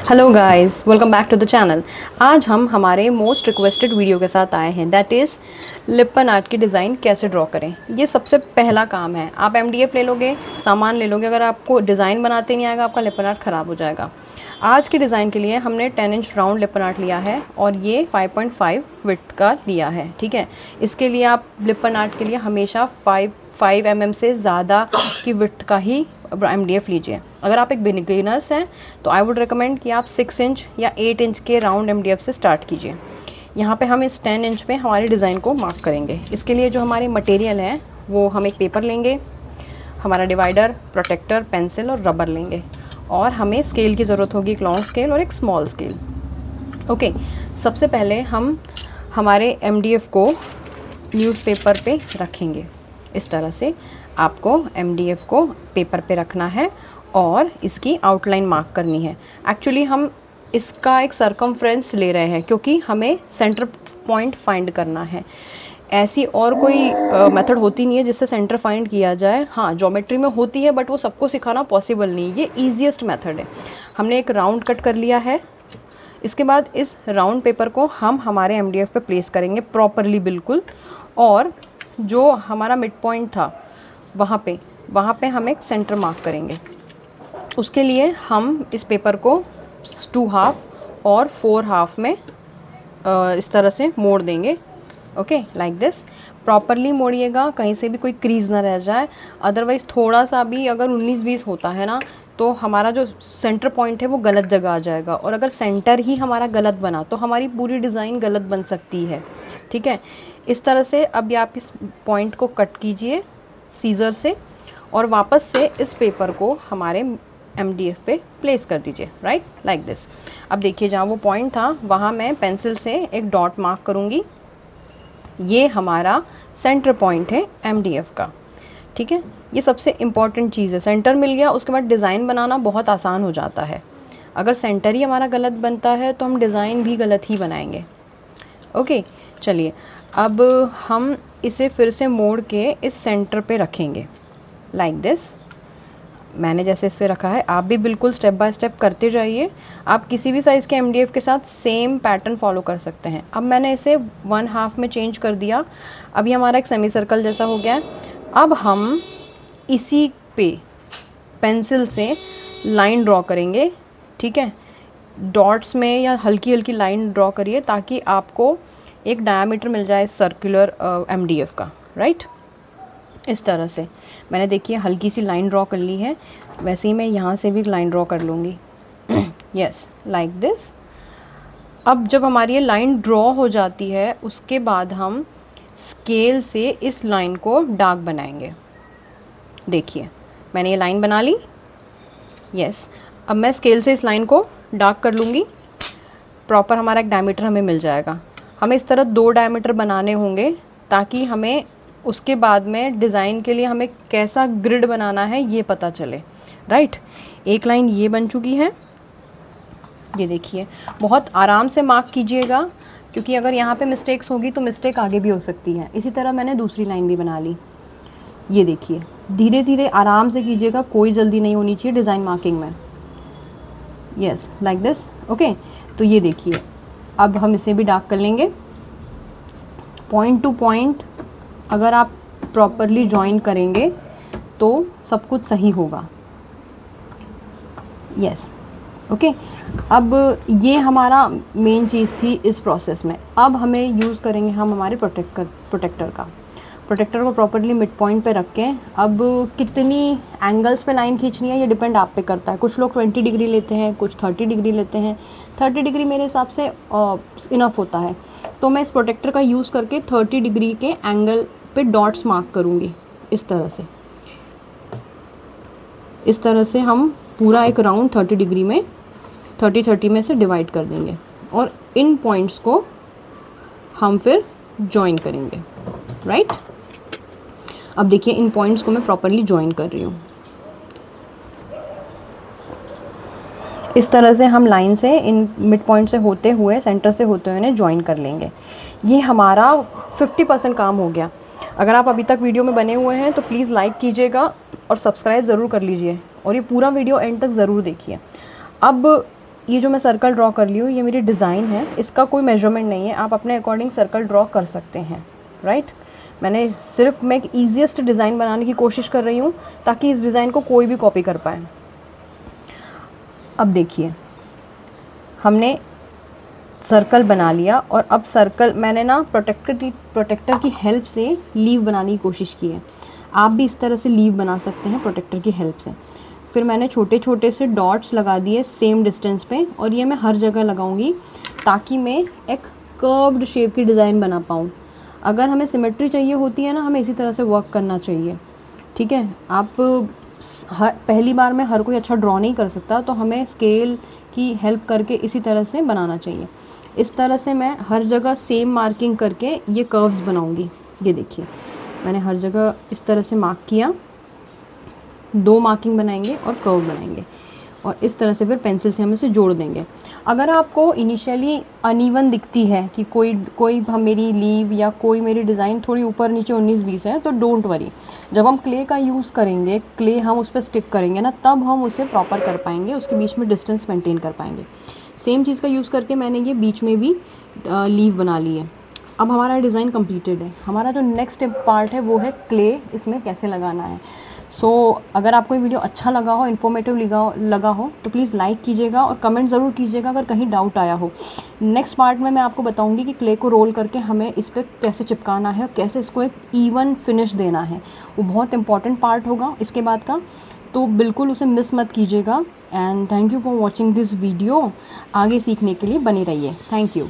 Hello guys, welcome back to the channel. आज हम हमारे मोस्ट रिक्वेस्टेड वीडियो के साथ आए हैं, दैट इज़ लिपन आर्ट की डिज़ाइन कैसे ड्रॉ करें। ये सबसे पहला काम है। आप एमडीएफ ले लोगे, सामान ले लोगे, अगर आपको डिज़ाइन बनाते नहीं आएगा आपका लिपन आर्ट ख़राब हो जाएगा। आज की डिज़ाइन के लिए हमने 10 इंच राउंड लिपन आर्ट लिया है और ये 5.5 विड्थ का लिया है, ठीक है। इसके लिए आप लिपन आर्ट के लिए हमेशा 5 mm से ज़्यादा की विड्थ का ही एमडीएफ लीजिए। अगर आप एक बिगिनर्स हैं तो आई वुड रिकमेंड कि आप 6 इंच या 8 इंच के राउंड एमडीएफ से स्टार्ट कीजिए। यहाँ पे हम इस 10 इंच में हमारी डिज़ाइन को मार्क करेंगे। इसके लिए जो हमारे मटेरियल है वो हम एक पेपर लेंगे, हमारा डिवाइडर, प्रोटेक्टर, पेंसिल और रबर लेंगे, और हमें स्केल की ज़रूरत होगी, एक लॉन्ग स्केल और एक स्मॉल स्केल। ओके, सबसे पहले हम हमारे एमडीएफ को न्यूज़पेपर पे रखेंगे। इस तरह से आपको एमडीएफ को पेपर पे रखना है और इसकी आउटलाइन मार्क करनी है। एक्चुअली हम इसका एक सरकमफ्रेंस ले रहे हैं क्योंकि हमें सेंटर पॉइंट फाइंड करना है। ऐसी और कोई मेथड होती नहीं है जिससे सेंटर फाइंड किया जाए। हाँ, ज्योमेट्री में होती है बट वो सबको सिखाना पॉसिबल नहीं। ये ईजीएस्ट मेथड है। हमने एक राउंड कट कर लिया है। इसके बाद इस राउंड पेपर को हम हमारे एमडीएफ पे प्लेस करेंगे प्रॉपरली, बिल्कुल। और जो हमारा मिड पॉइंट था वहाँ पे हम एक सेंटर मार्क करेंगे। उसके लिए हम इस पेपर को 2 हाफ और 4 हाफ में इस तरह से मोड़ देंगे। Okay, like this. प्रॉपरली मोड़िएगा, कहीं से भी कोई क्रीज ना रह जाए। अदरवाइज़ थोड़ा सा भी अगर 19-20 होता है ना तो हमारा जो सेंटर पॉइंट है वो गलत जगह आ जाएगा, और अगर सेंटर ही हमारा गलत बना तो हमारी पूरी डिज़ाइन गलत बन सकती है, ठीक है। इस तरह से अब आप इस पॉइंट को कट कीजिए सीज़र से और वापस से इस पेपर को हमारे एमडीएफ पे प्लेस कर दीजिए, राइट, लाइक दिस। अब देखिए, जहाँ वो पॉइंट था वहाँ मैं पेंसिल से एक डॉट मार्क करूँगी। ये हमारा सेंटर पॉइंट है एमडीएफ का, ठीक है। ये सबसे इम्पॉर्टेंट चीज़ है। सेंटर मिल गया, उसके बाद डिज़ाइन बनाना बहुत आसान हो जाता है। अगर सेंटर ही हमारा गलत बनता है तो हम डिज़ाइन भी गलत ही बनाएंगे। ओके, चलिए अब हम इसे फिर से मोड़ के इस सेंटर पे रखेंगे, लाइक दिस। मैंने जैसे इससे रखा है, आप भी बिल्कुल स्टेप बाय स्टेप करते जाइए। आप किसी भी साइज़ के एमडीएफ के साथ सेम पैटर्न फॉलो कर सकते हैं। अब मैंने इसे 1 हाफ में चेंज कर दिया। अभी हमारा एक सेमी सर्कल जैसा हो गया है। अब हम इसी पे पेंसिल से लाइन ड्रॉ करेंगे, ठीक है। डॉट्स में या हल्की हल्की लाइन ड्रॉ करिए ताकि आपको एक डायमीटर मिल जाए सर्कुलर एमडीएफ का, राइट। इस तरह से मैंने, देखिए, हल्की सी लाइन ड्रॉ कर ली है। वैसे ही मैं यहाँ से भी लाइन ड्रॉ कर लूँगी। Yes, like this. अब जब हमारी ये लाइन ड्रॉ हो जाती है उसके बाद हम स्केल से इस लाइन को डार्क बनाएंगे। देखिए, मैंने ये लाइन बना ली। यस, अब मैं स्केल से इस लाइन को डार्क कर लूँगी। प्रॉपर हमारा एक डायमीटर हमें मिल जाएगा। हमें इस तरह 2 डायमीटर बनाने होंगे ताकि हमें उसके बाद में डिज़ाइन के लिए हमें कैसा ग्रिड बनाना है ये पता चले, राइट। एक लाइन ये बन चुकी है। ये देखिए, बहुत आराम से मार्क कीजिएगा क्योंकि अगर यहाँ पे मिस्टेक्स होगी तो मिस्टेक आगे भी हो सकती है। इसी तरह मैंने दूसरी लाइन भी बना ली। ये देखिए, धीरे धीरे आराम से कीजिएगा, कोई जल्दी नहीं होनी चाहिए डिज़ाइन मार्किंग में। Yes, like this. ओके, तो ये देखिए, अब हम इसे भी डार्क कर लेंगे। पॉइंट टू पॉइंट अगर आप प्रॉपरली जॉइन करेंगे तो सब कुछ सही होगा। Yes, okay. अब ये हमारा मेन चीज़ थी इस प्रोसेस में। अब हमें यूज़ करेंगे हम हमारे प्रोटेक्टर का। प्रोटेक्टर को प्रॉपरली मिड पॉइंट पे रख के, अब कितनी एंगल्स पे लाइन खींचनी है ये डिपेंड आप पे करता है। कुछ लोग 20 डिग्री लेते हैं, कुछ 30 डिग्री लेते हैं। 30 डिग्री मेरे हिसाब से इनफ होता है। तो मैं इस प्रोटेक्टर का यूज़ करके 30 डिग्री के एंगल पे डॉट्स मार्क करूँगी। इस तरह से हम पूरा एक राउंड 30 डिग्री में 30 में से डिवाइड कर देंगे और इन पॉइंट्स को हम फिर जॉइन करेंगे, राइट। अब देखिए, इन पॉइंट्स को मैं प्रॉपरली जॉइन कर रही हूँ। इस तरह से हम लाइन से इन मिड पॉइंट से होते हुए, सेंटर से होते हुए जॉइन कर लेंगे। ये हमारा 50% काम हो गया। अगर आप अभी तक वीडियो में बने हुए हैं तो प्लीज़ लाइक कीजिएगा और सब्सक्राइब ज़रूर कर लीजिए और ये पूरा वीडियो एंड तक ज़रूर देखिए। अब ये जो मैं सर्कल ड्रॉ कर ली हूँ ये मेरी डिज़ाइन है, इसका कोई मेजरमेंट नहीं है, आप अपने अकॉर्डिंग सर्कल ड्रॉ कर सकते हैं, राइट। मैंने सिर्फ मैं एक ईजीएस्ट डिज़ाइन बनाने की कोशिश कर रही हूँ ताकि इस डिज़ाइन को कोई भी कॉपी कर पाए। अब देखिए हमने सर्कल बना लिया और अब सर्कल मैंने ना प्रोटेक्टर की हेल्प से लीव बनाने की कोशिश की है। आप भी इस तरह से लीव बना सकते हैं प्रोटेक्टर की हेल्प से। फिर मैंने छोटे छोटे से डॉट्स लगा दिए सेम डिस्टेंस पे, और ये मैं हर जगह लगाऊंगी ताकि मैं एक कर्व्ड शेप की डिज़ाइन बना पाऊँ। अगर हमें सिमेट्री चाहिए होती है ना, हमें इसी तरह से वर्क करना चाहिए, ठीक है। आप पहली बार में हर कोई अच्छा ड्रॉ नहीं कर सकता, तो हमें स्केल की हेल्प करके इसी तरह से बनाना चाहिए। इस तरह से मैं हर जगह सेम मार्किंग करके ये कर्व्स बनाऊंगी। ये देखिए मैंने हर जगह इस तरह से मार्क किया, 2 मार्किंग बनाएंगे और कर्व बनाएंगे, और इस तरह से फिर पेंसिल से हम इसे जोड़ देंगे। अगर आपको इनिशियली अनइवन दिखती है कि कोई हम मेरी लीव या कोई मेरी डिज़ाइन थोड़ी ऊपर नीचे 19-20 है, तो डोंट वरी। जब हम क्ले का यूज़ करेंगे, क्ले हम उस पर स्टिक करेंगे ना, तब हम उसे प्रॉपर कर पाएंगे, उसके बीच में डिस्टेंस मेंटेन कर पाएंगे। सेम चीज़ का यूज़ करके मैंने ये बीच में भी लीव बना ली है। अब हमारा डिज़ाइन कंप्लीटेड है। हमारा जो नेक्स्ट पार्ट है वो है क्ले इसमें कैसे लगाना है। अगर आपको ये वीडियो अच्छा लगा हो, इन्फॉर्मेटिव लगा हो, तो प्लीज़ लाइक कीजिएगा और कमेंट ज़रूर कीजिएगा अगर कहीं डाउट आया हो। नेक्स्ट पार्ट में मैं आपको बताऊंगी कि क्ले को रोल करके हमें इस पर कैसे चिपकाना है और कैसे इसको एक इवन फिनिश देना है। वो बहुत इंपॉर्टेंट पार्ट होगा इसके बाद का, तो बिल्कुल उसे मिस मत कीजिएगा। And thank you for watching this video. आगे सीखने के लिए बने रहिए। Thank you.